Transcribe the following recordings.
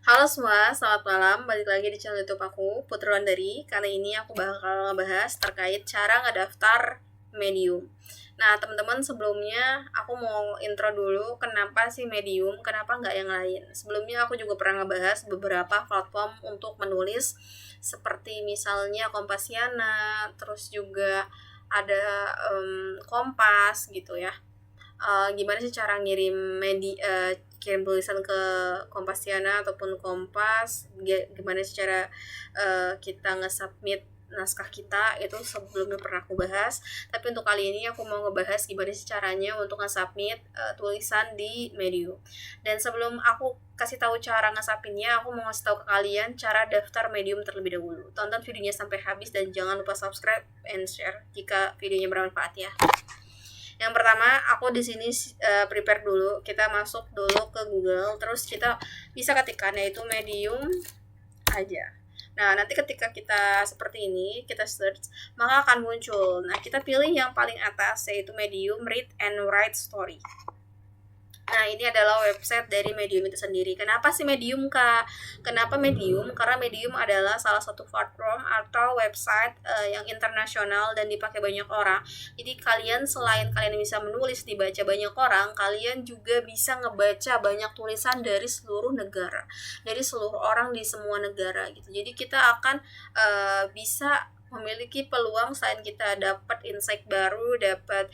Halo semua, selamat malam. Balik lagi di channel YouTube aku, Putri Wandari. Kali ini aku bakal ngebahas terkait cara ngedaftar Medium. Nah, teman-teman, sebelumnya aku mau intro dulu kenapa sih Medium, kenapa nggak yang lain. Sebelumnya aku juga pernah ngebahas beberapa platform untuk menulis, seperti misalnya Kompasiana, terus juga ada Kompas gitu ya. Gimana sih cara kirim tulisan ke Kompasiana ataupun Kompas, gimana sih cara kita nge-submit naskah kita, itu sebelumnya pernah aku bahas. Tapi untuk kali ini aku mau ngebahas gimana sih caranya untuk nge-submit tulisan di Medium. Dan sebelum aku kasih tahu cara nge-submitnya, aku mau ngasih tahu ke kalian cara daftar Medium terlebih dahulu. Tonton videonya sampai habis dan jangan lupa subscribe and share jika videonya bermanfaat ya. Yang pertama, aku di sini prepare dulu. Kita masuk dulu ke Google, terus kita bisa ketikkan yaitu Medium aja. Nah, nanti ketika kita seperti ini, kita search, maka akan muncul. Nah, kita pilih yang paling atas yaitu Medium Read and Write Story. Nah, ini adalah website dari Medium itu sendiri. Kenapa sih Medium, Kak? Kenapa Medium? Karena Medium adalah salah satu platform atau website yang internasional dan dipakai banyak orang. Jadi kalian selain kalian bisa menulis dibaca banyak orang, kalian juga bisa ngebaca banyak tulisan dari seluruh negara, dari seluruh orang di semua negara gitu. Jadi kita akan bisa memiliki peluang selain kita dapat insight baru, dapat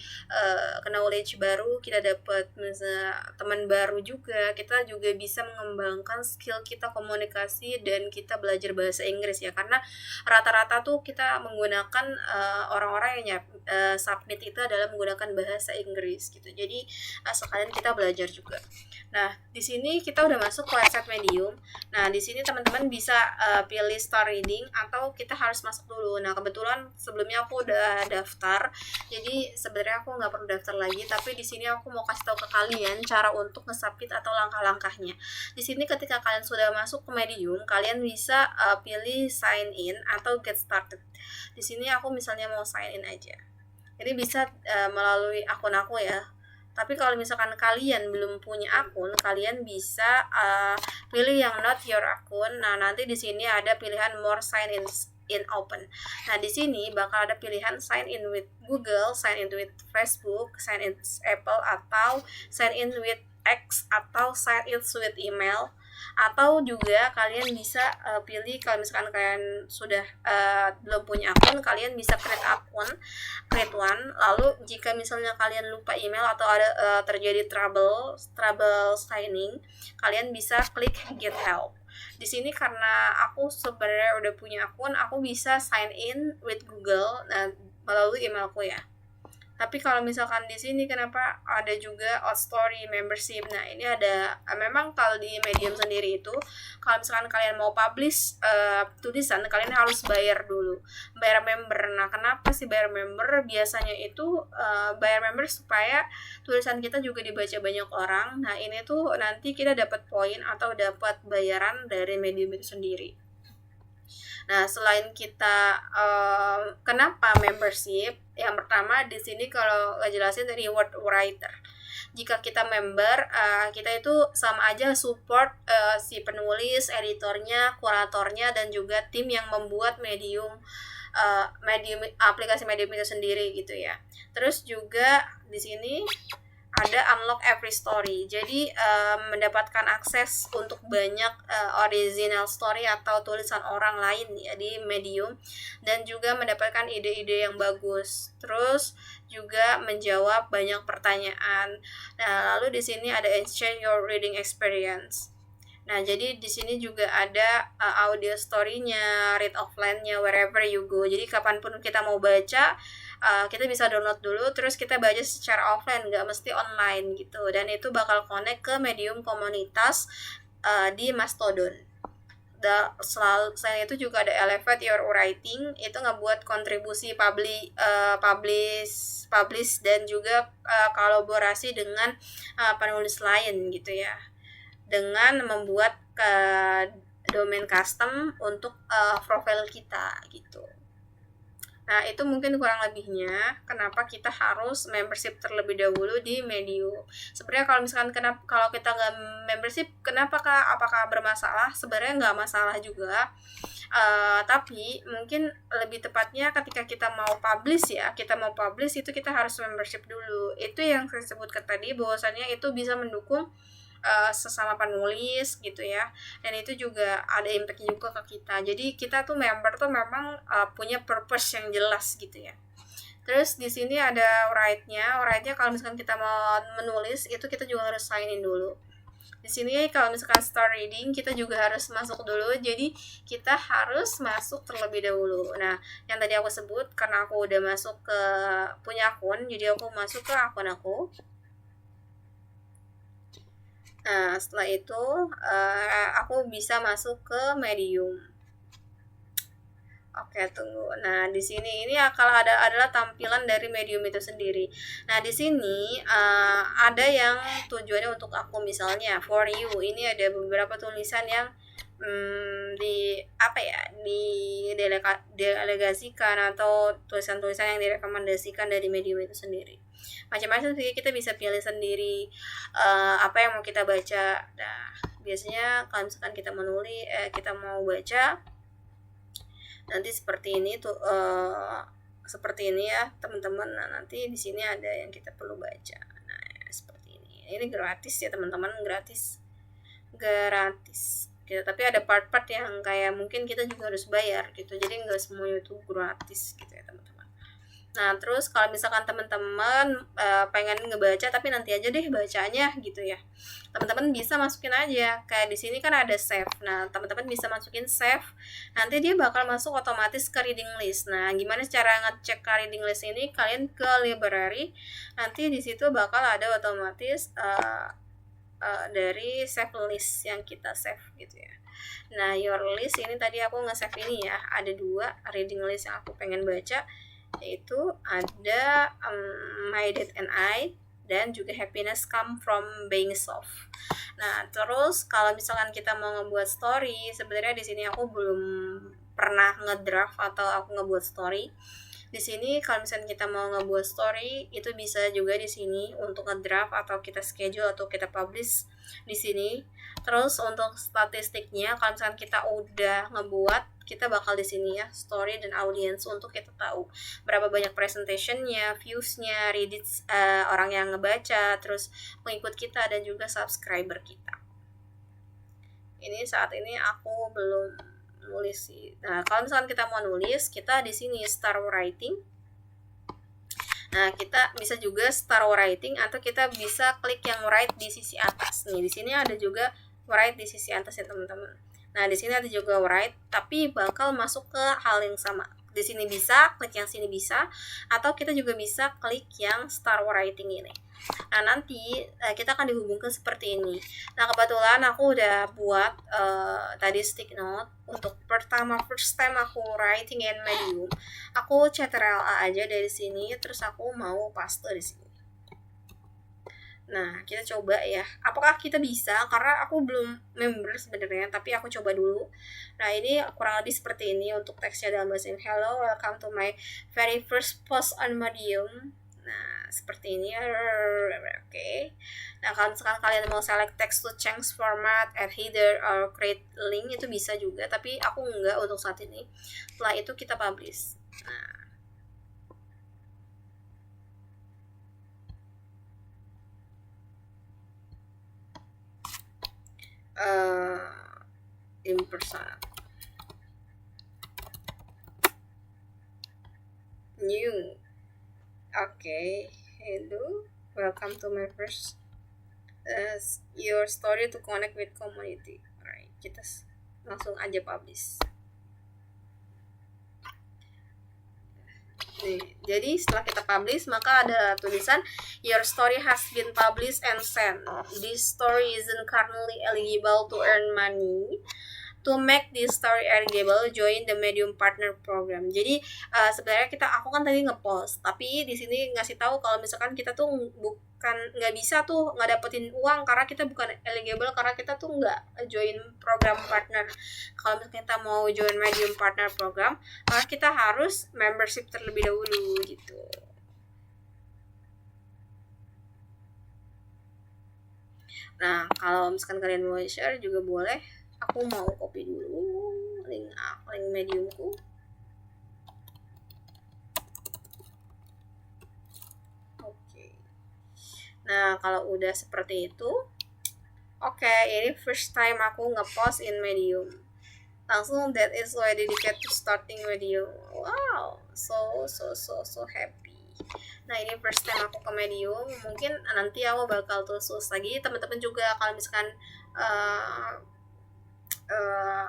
knowledge baru, kita dapat misalnya teman baru juga, kita juga bisa mengembangkan skill kita komunikasi dan kita belajar bahasa Inggris ya, karena rata-rata tuh kita menggunakan orang-orang yang submit itu adalah menggunakan bahasa Inggris gitu. Jadi sekalian kita belajar juga. Nah, di sini kita udah masuk ke website Medium. Nah, di sini teman-teman bisa pilih start reading atau kita harus masuk dulu. Nah, kebetulan sebelumnya aku udah daftar, jadi sebenarnya aku nggak perlu daftar lagi. Tapi di sini aku mau kasih tahu ke kalian cara untuk nge-submit atau langkah-langkahnya. Di sini ketika kalian sudah masuk ke Medium, kalian bisa pilih sign in atau get started. Di sini aku misalnya mau sign in aja. Ini bisa melalui akun aku ya. Tapi kalau misalkan kalian belum punya akun, kalian bisa pilih yang not your akun. Nah, nanti di sini ada pilihan more sign in open. Nah, di sini bakal ada pilihan sign in with Google, sign in with Facebook, sign in with Apple, atau sign in with X, atau sign in with email. Atau juga kalian bisa pilih, kalau misalkan kalian sudah belum punya akun, kalian bisa create one. Lalu jika misalnya kalian lupa email atau ada terjadi trouble signing, kalian bisa klik get help. Di sini karena aku sebenarnya udah punya akun, aku bisa sign in with Google melalui emailku ya. Tapi kalau misalkan di sini kenapa ada juga Story membership. Nah, ini ada memang kalau di Medium sendiri itu kalau misalkan kalian mau publish tulisan, kalian harus bayar dulu. Bayar member. Nah, kenapa sih bayar member? Biasanya itu bayar member supaya tulisan kita juga dibaca banyak orang. Nah, ini tuh nanti kita dapat poin atau dapat bayaran dari Medium itu sendiri. Nah, selain kita kenapa membership? Yang pertama di sini kalau ngejelasin dari reward writer. Jika kita member, kita itu sama aja support si penulis, editornya, kuratornya, dan juga tim yang membuat aplikasi Medium itu sendiri gitu ya. Terus juga di sini ada unlock every story. Jadi mendapatkan akses untuk banyak original story atau tulisan orang lain ya di Medium, dan juga mendapatkan ide-ide yang bagus. Terus juga menjawab banyak pertanyaan. Nah, lalu di sini ada exchange your reading experience. Nah, jadi di sini juga ada audio story-nya, read offline-nya, wherever you go. Jadi kapanpun kita mau baca, kita bisa download dulu, terus kita baca secara offline, nggak mesti online gitu. Dan itu bakal connect ke Medium komunitas di Mastodon. Selain itu juga ada Elevate Your Writing, itu ngebuat kontribusi publish dan juga kolaborasi dengan penulis lain gitu ya, dengan membuat domain custom untuk profil kita gitu. Nah, itu mungkin kurang lebihnya kenapa kita harus membership terlebih dahulu di Medium. Sebenarnya kalau misalkan kalau kita nggak membership, kenapa Kak? Apakah bermasalah? Sebenarnya nggak masalah juga. Tapi mungkin lebih tepatnya ketika kita mau publish itu kita harus membership dulu. Itu yang saya sebutkan tadi, bahwasannya itu bisa mendukung sesama penulis gitu ya, dan itu juga ada impact juga ke kita. Jadi kita tuh member tuh memang punya purpose yang jelas gitu ya. Terus di sini ada write-nya kalau misalkan kita mau menulis itu kita juga harus sign in dulu. Di sini kalau misalkan start reading kita juga harus masuk dulu, jadi kita harus masuk terlebih dahulu. Nah, yang tadi aku sebut karena aku udah masuk ke punya akun, jadi aku masuk ke akun aku. Nah, setelah itu aku bisa masuk ke Medium. Oke, tunggu. Nah, di sini ini adalah tampilan dari Medium itu sendiri. Nah, di sini ada yang tujuannya untuk aku, misalnya for you. Ini ada beberapa tulisan yang didelegasikan atau tulisan-tulisan yang direkomendasikan dari Medium itu sendiri. Macam-macam sih, kita bisa pilih sendiri apa yang mau kita baca. Nah, biasanya kalau misalkan kita mau baca nanti seperti ini tuh, seperti ini ya teman-teman. Nah, nanti di sini ada yang kita perlu baca. Nah, seperti ini. Ini gratis ya teman-teman, gratis gitu. Tapi ada part-part yang kayak mungkin kita juga harus bayar gitu, jadi nggak semuanya itu gratis gitu ya teman-teman. Nah, terus kalau misalkan teman-teman pengen ngebaca tapi nanti aja deh bacanya gitu ya, teman-teman bisa masukin aja kayak di sini kan ada save. Nah, teman-teman bisa masukin save, nanti dia bakal masuk otomatis ke reading list. Nah, gimana cara ngecek ke reading list ini? Kalian ke library, nanti di situ bakal ada otomatis dari save list yang kita save gitu ya. Nah, your list ini tadi aku nge-save ini ya, ada 2 reading list yang aku pengen baca, yaitu ada My Dad and I dan juga Happiness Come From Being Soft. Nah, terus kalau misalkan kita mau ngebuat story, sebenarnya di sini aku belum pernah ngedraft atau aku ngebuat story. Di sini kalau misalnya kita mau ngebuat story, itu bisa juga di sini untuk ngedraft atau kita schedule atau kita publish di sini. Terus untuk statistiknya, kalau misalnya kita udah ngebuat, kita bakal di sini ya, story dan audience, untuk kita tahu berapa banyak presentationnya, viewsnya, readits, orang yang ngebaca, terus pengikut kita dan juga subscriber kita. Ini saat ini aku belum nulis sih. Nah, kalau misalkan kita mau nulis, kita di sini start writing. Nah, kita bisa juga start writing atau kita bisa klik yang write di sisi atas. Nih, di sini ada juga write di sisi atas ya, teman-teman. Nah, di sini ada juga write, tapi bakal masuk ke hal yang sama. Di sini bisa klik yang sini bisa, atau kita juga bisa klik yang start writing ini. Nah, nanti kita akan dihubungkan seperti ini. Nah, kebetulan aku udah buat tadi stick note untuk first time aku writing in Medium. Aku Ctrl A aja dari sini, terus aku mau paste di sini. Nah, kita coba ya. Apakah kita bisa? Karena aku belum member sebenarnya, tapi aku coba dulu. Nah, ini kurang lebih seperti ini untuk teksnya dalam bahasa Inggris. Hello, welcome to my very first post on Medium. Nah, seperti ini. Oke. Nah, kalau misalkan kalian mau select text to change format, add header, or create link, itu bisa juga. Tapi aku enggak untuk saat ini. Setelah itu kita publish. Nah, in person. New. Okay, hello, welcome to my first your story to connect with community. Alright, kita langsung aja publish. Nih, jadi setelah kita publish, maka ada tulisan your story has been published and sent. This story isn't currently eligible to earn money. To make this story eligible, join the Medium Partner Program. Jadi sebenarnya aku kan tadi ngepost, tapi di sini ngasih tahu kalau misalkan kita tuh bukan nggak bisa tuh nggak dapetin uang karena kita bukan eligible, karena kita tuh nggak join program partner. Kalau misalkan kita mau join Medium Partner Program, maka kita harus membership terlebih dahulu gitu. Nah, kalau misalkan kalian mau share juga boleh. Aku mau copy dulu link Mediumku. Oke. Nah, kalau udah seperti itu, oke, ini first time aku ngepost in Medium. Langsung that is why dedicated to starting Medium. Wow, so happy. Nah, ini first time aku ke Medium. Mungkin nanti aku bakal terus lagi. Teman-teman juga kalau misalkan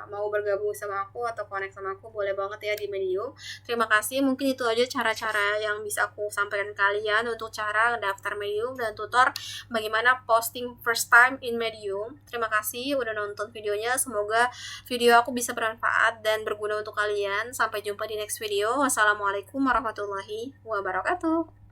mau bergabung sama aku atau connect sama aku, boleh banget ya di Medium. Terima kasih, mungkin itu aja cara-cara yang bisa aku sampaikan kalian untuk cara daftar Medium dan tutor bagaimana posting first time in Medium. Terima kasih udah nonton videonya, semoga video aku bisa bermanfaat dan berguna untuk kalian. Sampai jumpa di next video. Wassalamualaikum warahmatullahi wabarakatuh.